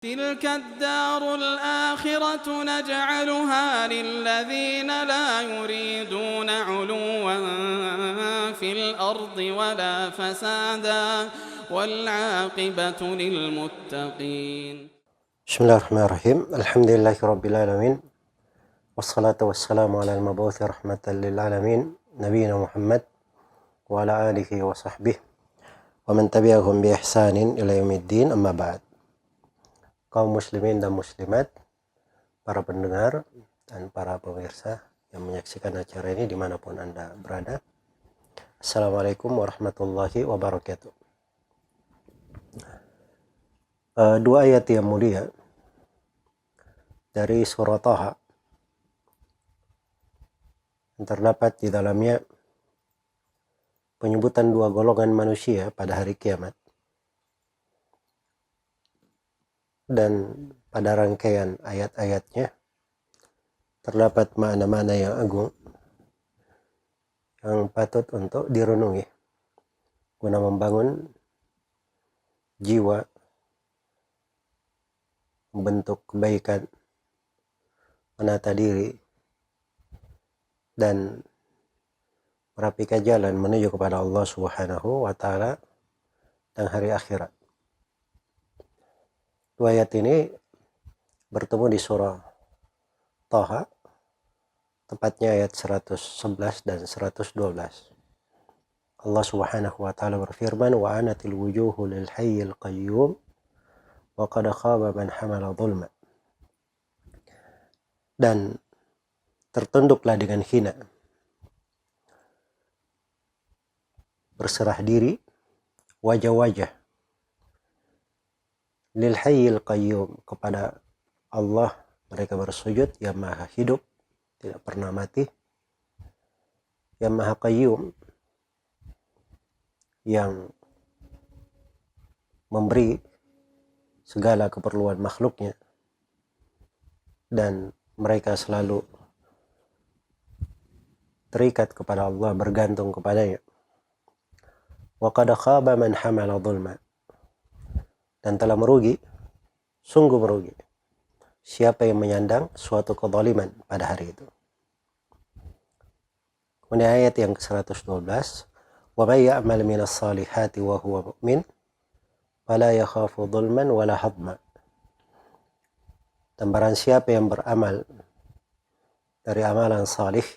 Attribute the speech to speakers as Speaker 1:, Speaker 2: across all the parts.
Speaker 1: تلك الدار الآخرة نجعلها للذين لا يريدون علوا في الأرض ولا فسادا والعاقبة للمتقين.
Speaker 2: بسم الله الرحمن الرحيم. الحمد لله رب العالمين والصلاة والسلام على المبعوث رحمة للعالمين نبينا محمد وعلى آله وصحبه ومن تبعهم بإحسان إلى يوم الدين. أما بعد. Kaum muslimin dan muslimat, para pendengar dan para pemirsa yang menyaksikan acara ini dimanapun Anda berada, Assalamualaikum warahmatullahi wabarakatuh. Dua ayat yang mulia dari surah Thaha yang terdapat di dalamnya penyebutan dua golongan manusia pada hari kiamat, dan pada rangkaian ayat-ayatnya terdapat makna-makna yang agung yang patut untuk direnungi guna membangun jiwa, membentuk kebaikan, menata diri, dan merapikan jalan menuju kepada Allah Subhanahu wa Ta'ala dan hari akhirat. Dua ayat ini bertemu di surah Thaha, tepatnya ayat 111 dan 112. Allah Subhanahu wa Ta'ala berfirman, wa anatil wujuhu lil hayyil qayyum wa qad khaba man hamala dhulma. Dan tertunduklah dengan hina, berserah diri wajah-wajah lil hayyil qayyum, kepada Allah mereka bersujud yang maha hidup, tidak pernah mati, yang maha qayyum, yang memberi segala keperluan makhluknya, dan mereka selalu terikat kepada Allah, bergantung kepadanya. Wa qad khaba man hamala dhulma, dan telah merugi, sungguh merugi, siapa yang menyandang suatu kezaliman pada hari itu. Kemudian ayat yang ke-112, wa may ya'mal minas salihati wa huwa mu'min fala yakhafu dhulman wala hadma. Dan barang siapa yang beramal dari amalan salih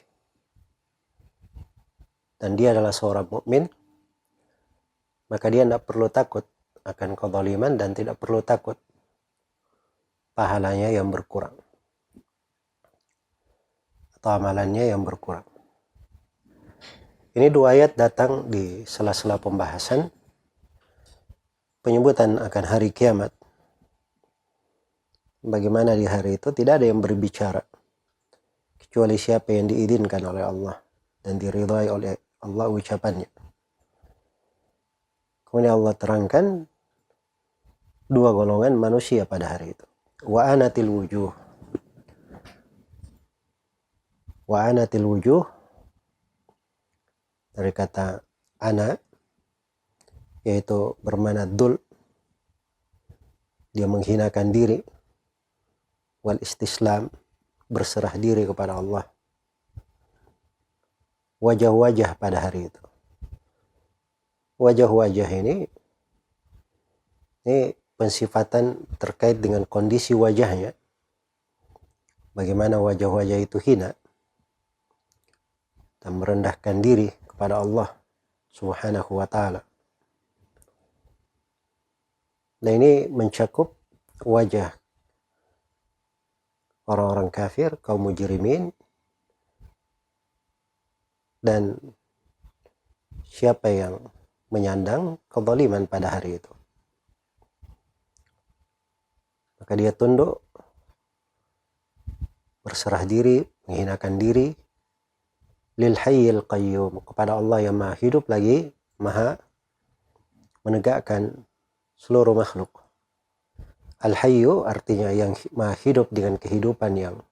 Speaker 2: dan dia adalah seorang mukmin, maka dia tidak perlu takut akan kezaliman dan tidak perlu takut pahalanya yang berkurang atau amalannya yang berkurang. Ini dua ayat datang di sela-sela pembahasan penyebutan akan hari kiamat. Bagaimana di hari itu tidak ada yang berbicara kecuali siapa yang diizinkan oleh Allah dan diridhai oleh Allah ucapannya. Kemudian Allah terangkan dua golongan manusia pada hari itu. Wa anatil wujuh. Wa anatil wujuh dari kata ana, yaitu bermakna dul, dia menghinakan diri, wal istislam, berserah diri kepada Allah. Wajah-wajah pada hari itu. Wajah-wajah ini pensifatan terkait dengan kondisi wajahnya. Bagaimana wajah-wajah itu hina dan merendahkan diri kepada Allah Subhanahu wa Ta'ala. Nah, ini mencakup wajah orang-orang kafir, kaum mujrimin, dan siapa yang menyandang kezaliman pada hari itu. Maka dia tunduk, berserah diri, menghinakan diri, lil hayyil qayyum, kepada Allah yang maha hidup lagi maha menegakkan seluruh makhluk. Al-hayyu artinya yang maha hidup dengan kehidupan yang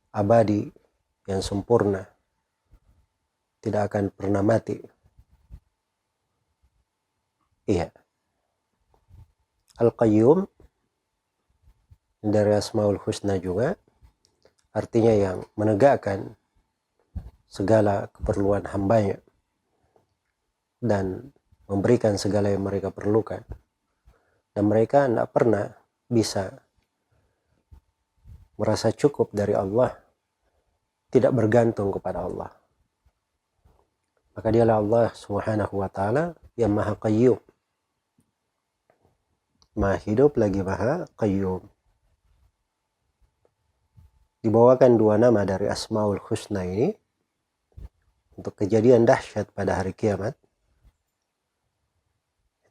Speaker 2: abadi, yang sempurna, tidak akan pernah mati. Iya. Al-qayyum Dari Asmaul Husna juga artinya yang menegakkan segala keperluan hambanya dan memberikan segala yang mereka perlukan. Dan mereka tidak pernah bisa merasa cukup dari Allah, tidak bergantung kepada Allah. Maka dialah Allah Subhanahu wa ta'ala yang Maha Qayyum, Maha hidup lagi Maha Qayyum. Dibawakan dua nama dari Asmaul Husna ini untuk kejadian dahsyat pada hari kiamat.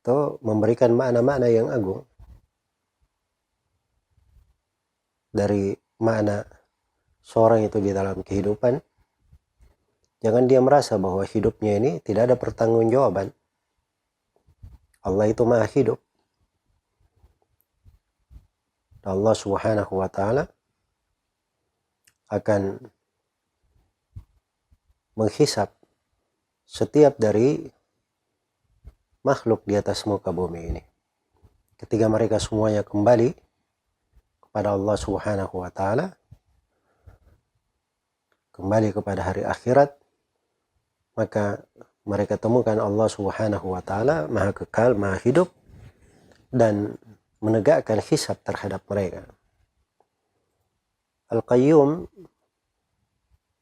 Speaker 2: Itu memberikan makna-makna yang agung. Dari makna seorang itu di dalam kehidupan, jangan dia merasa bahwa hidupnya ini tidak ada pertanggungjawaban. Allah itu Maha hidup. Allah Subhanahu wa ta'ala akan menghisap setiap dari makhluk di atas muka bumi ini. Ketika mereka semuanya kembali kepada Allah Subhanahu wa ta'ala, kembali kepada hari akhirat, maka mereka temukan Allah Subhanahu wa ta'ala Maha kekal, Maha hidup, dan menegakkan hisab terhadap mereka. Al-Qayyum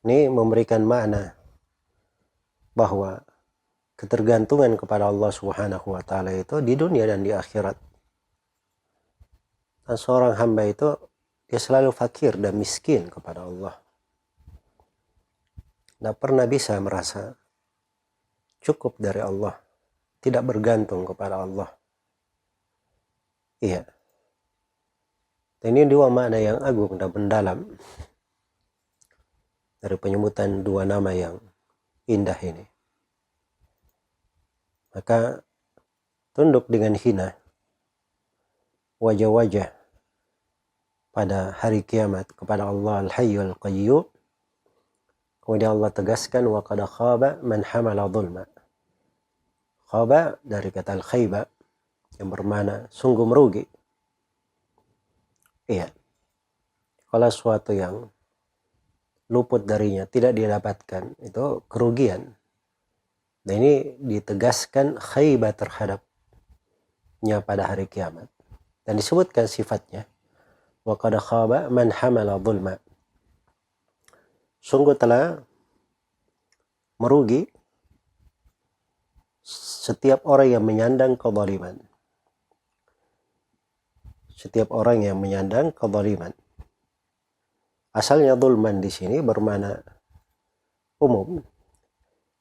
Speaker 2: ini memberikan makna bahwa ketergantungan kepada Allah Subhanahu wa ta'ala itu di dunia dan di akhirat. Dan seorang hamba itu dia selalu fakir dan miskin kepada Allah. Tidak pernah bisa merasa cukup dari Allah, tidak bergantung kepada Allah. Iya. Ini dua makna yang agung dan mendalam dari penyebutan dua nama yang indah ini. Maka tunduk dengan hina wajah-wajah pada hari kiamat kepada Allah Al-Hayyul Qayyum. Kemudian Allah tegaskan, wa qad khaba man hamala dhulma. Khaba dari kata al-khayba yang bermakna sungguh merugi. Iya. Kalau sesuatu yang luput darinya tidak didapatkan, itu kerugian. Dan ini ditegaskan khayba terhadapnya pada hari kiamat. Dan disebutkan sifatnya. Wa qad khaba man hamala dhulma. Sungguh telah merugi setiap orang yang menyandang kezaliman. Setiap orang yang menyandang kezaliman. Asalnya zulman di sini bermakna umum.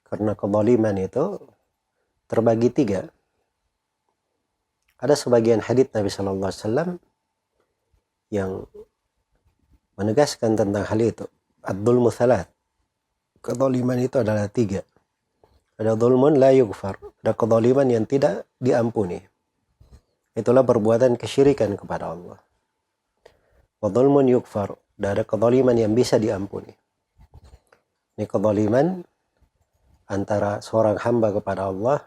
Speaker 2: Karena kezaliman itu terbagi tiga. Ada sebagian hadits Nabi Sallallahu Alaihi Wasallam yang menegaskan tentang hal itu. Ad-dhulmu thalath. Kezaliman itu adalah tiga. Ada dhulmun la yughfar. Ada kezaliman yang tidak diampuni. Itulah perbuatan kesyirikan kepada Allah. Wa dhulmun yughfar. Dan ada kezaliman yang bisa diampuni. Ini kezaliman antara seorang hamba kepada Allah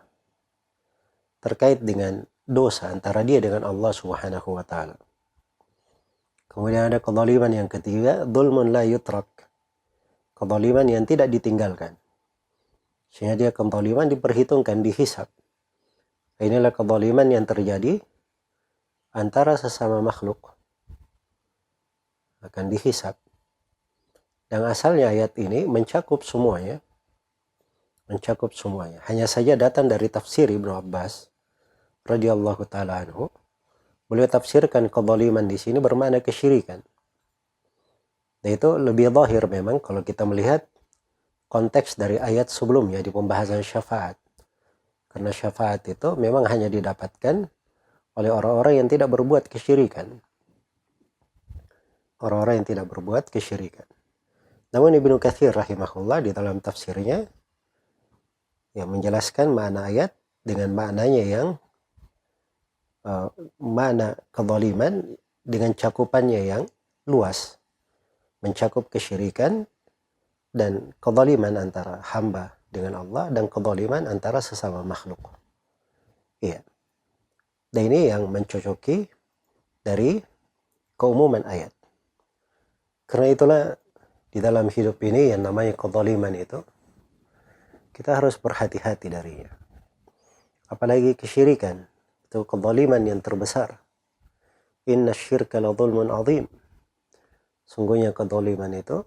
Speaker 2: terkait dengan dosa antara dia dengan Allah Subhanahu wa ta'ala. Kemudian ada kezaliman yang ketiga, dhulmun la yutrak. Kezaliman yang tidak ditinggalkan. Sehingga dia kezaliman diperhitungkan, dihisab. Inilah kezaliman yang terjadi antara sesama makhluk. Akan dihisab. Dan asalnya ayat ini mencakup semuanya. Mencakup semuanya. Hanya saja datang dari tafsir Ibnu Abbas radhiyallahu taala anhu. Beliau tafsirkan kezaliman di sini bermakna kesyirikan. Dan itu lebih zahir memang kalau kita melihat konteks dari ayat sebelumnya di pembahasan syafaat. Karena syafaat itu memang hanya didapatkan oleh orang-orang yang tidak berbuat kesyirikan. Orang-orang yang tidak berbuat kesyirikan. Namun Ibnu Katsir rahimahullah di dalam tafsirnya yang menjelaskan makna ayat dengan maknanya yang makna kezaliman dengan cakupannya yang luas, mencakup kesyirikan dan kezaliman antara hamba dengan Allah dan kezaliman antara sesama makhluk. Iya. Dan ini yang mencocoki dari keumuman ayat. Karena itulah di dalam hidup ini yang namanya kezaliman itu, kita harus berhati-hati darinya. Apalagi kesyirikan, itu kezaliman yang terbesar. Inna syirka la zulmun azim. Sungguhnya kezaliman itu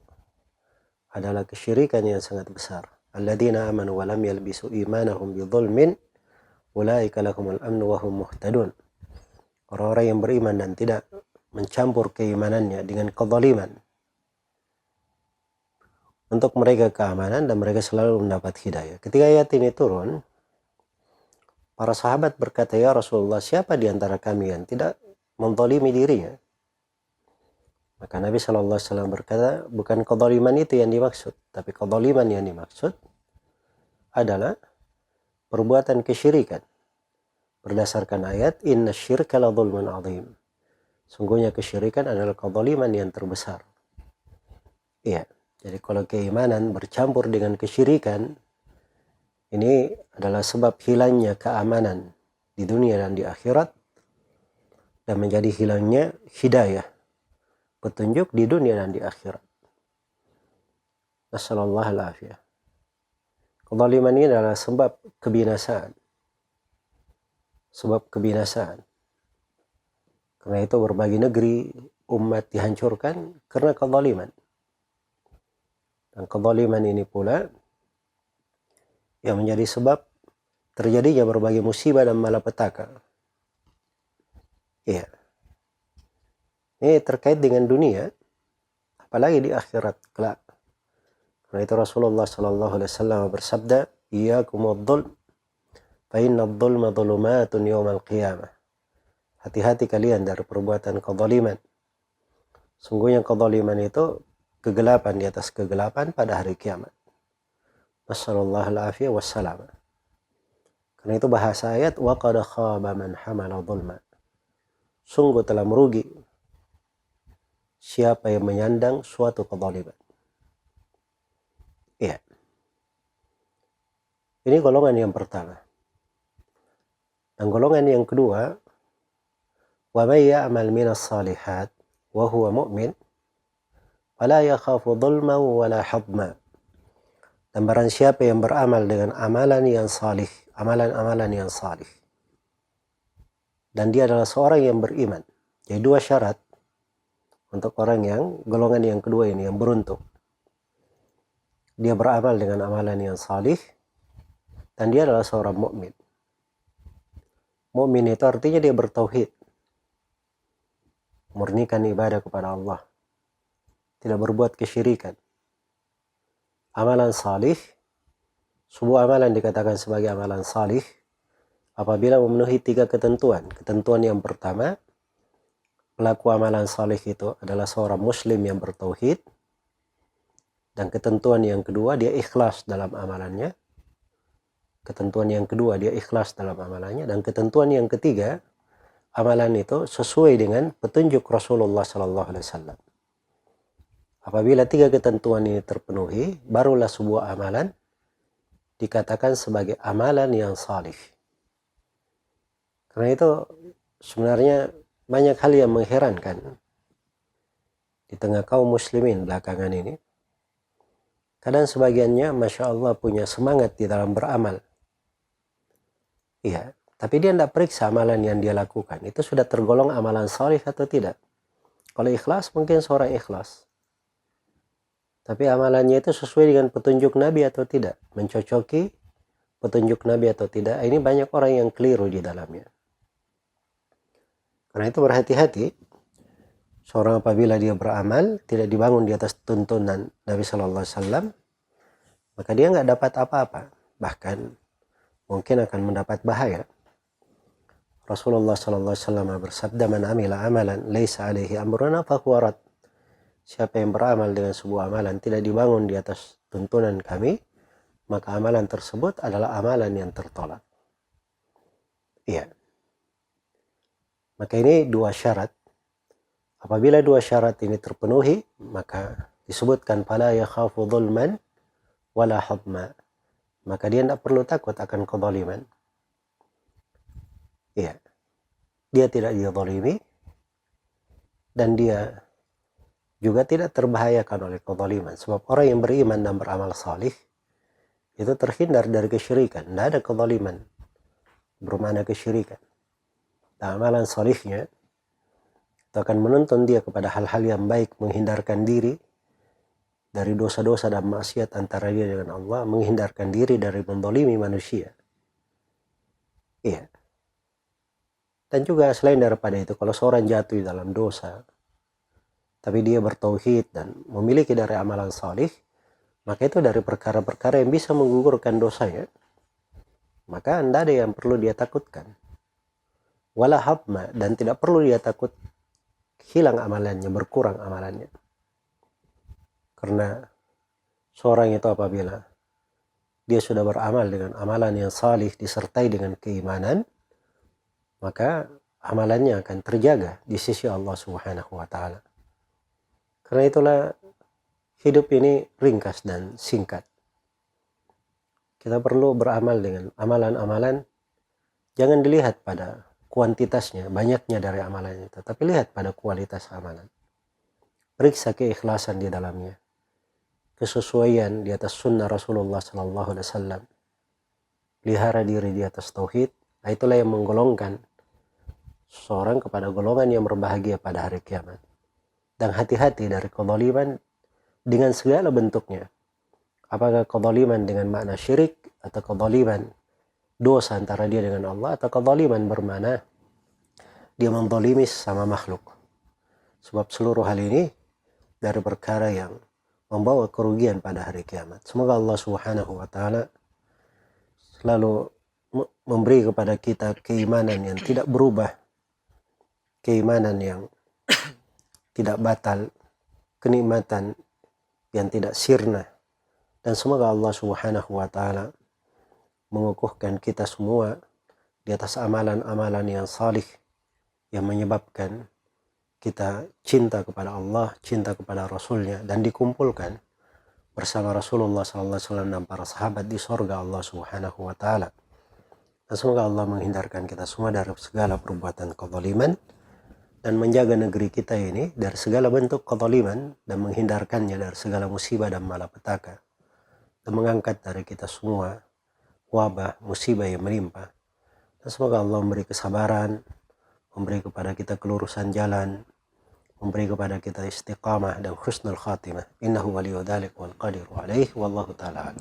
Speaker 2: adalah kesyirikan yang sangat besar. Alladzina amanu wa lam yalbisu imanahum bidzulmin ulaika lahumul amnu wa hum muhtadun. Orang-orang yang beriman dan tidak mencampur keimanannya dengan kezaliman, untuk mereka keamanan dan mereka selalu mendapat hidayah. Ketika ayat ini turun, para sahabat berkata, ya Rasulullah, siapa di antara kami yang tidak menzalimi dirinya? Maka Nabi SAW berkata, bukan kezaliman itu yang dimaksud, tapi kezaliman yang dimaksud adalah perbuatan kesyirikan. Berdasarkan ayat, inna syirka la zulmun azim. Sungguhnya kesyirikan adalah kezaliman yang terbesar. Iya. Jadi kalau keimanan bercampur dengan kesyirikan, ini adalah sebab hilangnya keamanan di dunia dan di akhirat, dan menjadi hilangnya hidayah, petunjuk di dunia dan di akhirat. Nasallallahu alaihi. Kezaliman ini adalah sebab kebinasaan. Sebab kebinasaan. Karena itu berbagai negeri umat dihancurkan karena kezaliman. Dan kezaliman ini pula yang menjadi sebab terjadinya berbagai musibah dan malapetaka. Iya. Ini terkait dengan dunia, apalagi di akhirat kelak. Karena itu Rasulullah SAW bersabda, "Iyyakumudz-dzulm, fa inadz-dzulma dzulumatun yaumal qiyamah." Hati-hati kalian dari perbuatan kezaliman. Sungguhnya kezaliman itu kegelapan di atas kegelapan pada hari kiamat. Nasallallahu alaihi wassalam. Karena itu bahasa ayat, wa qad khaba man hamala dzulma. Sungguh telah merugi siapa yang menyandang suatu kezaliman. Iya. Ini golongan yang pertama. Dan golongan yang kedua, wa may ya'mal minas salihat wa huwa mu'min fala yakhafu dhulman wala hadma. Dan barang siapa yang beramal dengan amalan yang salih, amalan-amalan yang salih, dan dia adalah seorang yang beriman. Jadi dua syarat untuk orang yang golongan yang kedua ini, yang beruntung. Dia beramal dengan amalan yang salih, dan dia adalah seorang mukmin. Mukmin itu artinya dia bertauhid, murnikan ibadah kepada Allah, tidak berbuat kesyirikan. Amalan salih, sebuah amalan dikatakan sebagai amalan salih apabila memenuhi 3 ketentuan. Ketentuan yang pertama, pelaku amalan salih itu adalah seorang muslim yang bertauhid. Dan ketentuan yang kedua, dia ikhlas dalam amalannya. Ketentuan yang kedua, dia ikhlas dalam amalannya. Dan ketentuan yang ketiga, amalan itu sesuai dengan petunjuk Rasulullah SAW. Apabila 3 ketentuan ini terpenuhi, barulah sebuah amalan dikatakan sebagai amalan yang salih. Karena itu sebenarnya banyak hal yang mengherankan di tengah kaum muslimin belakangan ini. Kadang sebagiannya Masya Allah punya semangat di dalam beramal. Iya, tapi dia tidak periksa amalan yang dia lakukan. Itu sudah tergolong amalan salih atau tidak. Kalau ikhlas, mungkin seorang ikhlas. Tapi amalannya itu sesuai dengan petunjuk Nabi atau tidak. Mencocoki petunjuk Nabi atau tidak. Ini banyak orang yang keliru di dalamnya. Karena itu berhati-hati. Seorang apabila dia beramal, tidak dibangun di atas tuntunan Nabi SAW, maka dia nggak dapat apa-apa. Bahkan mungkin akan mendapat bahaya. Rasulullah SAW bersabda, man amila amalan laisa alaihi amruna fahuwa rad. Siapa yang beramal dengan sebuah amalan tidak dibangun di atas tuntunan kami, maka amalan tersebut adalah amalan yang tertolak. Iya. Maka ini 2 syarat. Apabila 2 syarat ini terpenuhi, maka disebutkan fala yakhafu dhulman wala hadma. Maka dia tidak perlu takut akan kezaliman. Iya. Dia tidak dizalimi, dan dia juga tidak terbahayakan oleh kezaliman. Sebab orang yang beriman dan beramal salih itu terhindar dari kesyirikan. Tidak ada kezaliman bermakna kesyirikan. Dan amalan salihnya itu akan menuntun dia kepada hal-hal yang baik, menghindarkan diri dari dosa-dosa dan maksiat antara dia dengan Allah, menghindarkan diri dari menzalimi manusia. Iya. Dan juga selain daripada itu, kalau seorang jatuh dalam dosa, tapi dia bertauhid dan memiliki dari amalan salih, maka itu dari perkara-perkara yang bisa menggugurkan dosanya. Maka tidak ada yang perlu dia takutkan. Wala habma, dan tidak perlu dia takut hilang amalannya, berkurang amalannya. Karena seorang itu apabila dia sudah beramal dengan amalan yang salih disertai dengan keimanan, maka amalannya akan terjaga di sisi Allah Subhanahu wa taala. Karena itulah hidup ini ringkas dan singkat. Kita perlu beramal dengan amalan-amalan, jangan dilihat pada kuantitasnya, banyaknya dari amalan itu, tapi lihat pada kualitas amalan. Periksa keikhlasan di dalamnya, kesesuaian di atas sunnah Rasulullah SAW, pelihara diri di atas tauhid. Itulah yang menggolongkan seorang kepada golongan yang berbahagia pada hari kiamat. Dan hati-hati dari kezaliman dengan segala bentuknya. Apakah kezaliman dengan makna syirik, atau kezaliman dosa antara dia dengan Allah, atau kezaliman bermakna dia menzalimi sama makhluk. Sebab seluruh hal ini dari perkara yang membawa kerugian pada hari kiamat. Semoga Allah Subhanahu wa taala selalu memberi kepada kita keimanan yang tidak berubah, keimanan yang tidak batal, kenikmatan yang tidak sirna. Dan semoga Allah Subhanahu wa taala mengukuhkan kita semua di atas amalan-amalan yang salih yang menyebabkan kita cinta kepada Allah, cinta kepada Rasulnya, dan dikumpulkan bersama Rasulullah SAW dan para sahabat di surga Allah Subhanahu wa taala. Dan semoga Allah menghindarkan kita semua dari segala perbuatan kezaliman dan menjaga negeri kita ini dari segala bentuk kezaliman dan menghindarkannya dari segala musibah dan malapetaka, dan mengangkat dari kita semua wabah, musibah yang menimpa. Dan semoga Allah memberi kesabaran, memberi kepada kita kelurusan jalan, memberi kepada kita istiqamah dan husnul khatimah. Innahu waliyyu dzalik wal qadiru alaihi wallahu ta'ala.